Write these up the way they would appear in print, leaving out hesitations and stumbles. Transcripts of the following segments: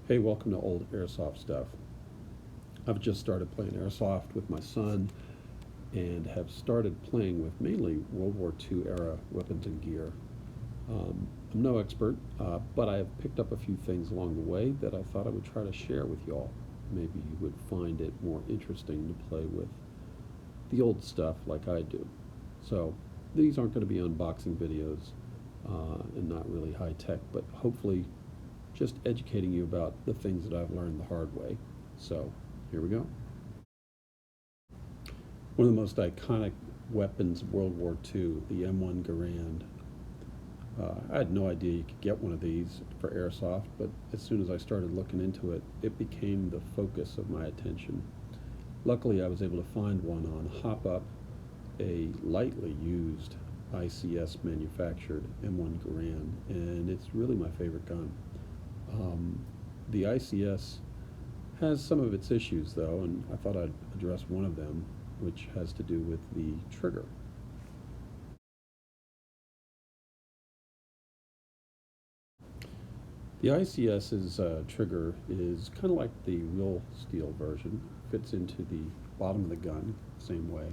Hey, welcome to Old Airsoft Stuff. I've just started playing Airsoft with my son and have started playing with mainly World War II era weapons and gear. I'm no expert, but I have picked up a few things along the way that I thought I would try to share with y'all. Maybe you would find it more interesting to play with the old stuff like I do. So these aren't going to be unboxing videos and not really high tech, but hopefully just educating you about the things that I've learned the hard way. So here we go. One of the most iconic weapons of World War II, the M1 Garand. I had no idea you could get one of these for Airsoft, but as soon as I started looking into it, it became the focus of my attention. Luckily, I was able to find one on Hop Up, a lightly used ICS manufactured M1 Garand, and it's really my favorite gun. The ICS has some of its issues though, and I thought I'd address one of them, which has to do with the trigger. The ICS's trigger is kind of like the real steel version, fits into the bottom of the gun, same way,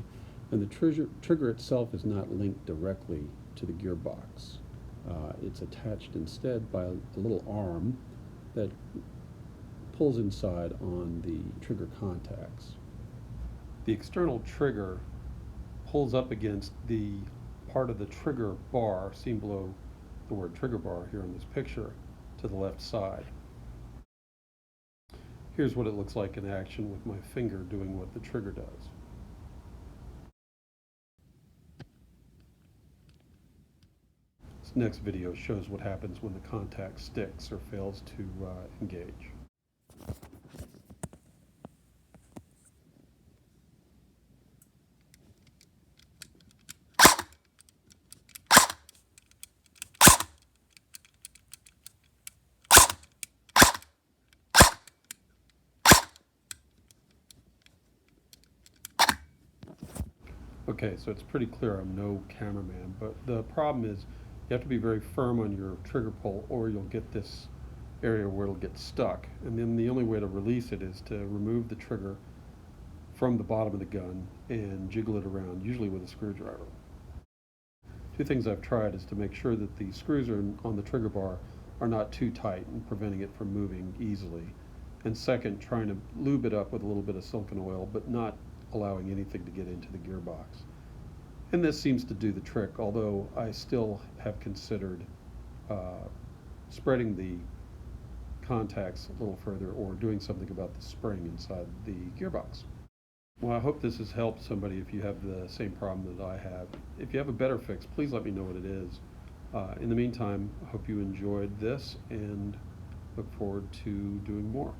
and the trigger itself is not linked directly to the gearbox. It's attached instead by a little arm that pulls inside on the trigger contacts. The external trigger pulls up against the part of the trigger bar, seen below the word trigger bar here in this picture, to the left side. Here's what it looks like in action with my finger doing what the trigger does. This next video shows what happens when the contact sticks or fails to engage. Okay, so it's pretty clear I'm no cameraman, but the problem is you have to be very firm on your trigger pull or you'll get this area where it'll get stuck. And then the only way to release it is to remove the trigger from the bottom of the gun and jiggle it around, usually with a screwdriver. Two things I've tried is to make sure that the screws on the trigger bar are not too tight and preventing it from moving easily. And second, trying to lube it up with a little bit of silicone oil, but not allowing anything to get into the gearbox. And this seems to do the trick, although I still have considered spreading the contacts a little further or doing something about the spring inside the gearbox. Well, I hope this has helped somebody if you have the same problem that I have. If you have a better fix, please let me know what it is. In the meantime, I hope you enjoyed this and look forward to doing more.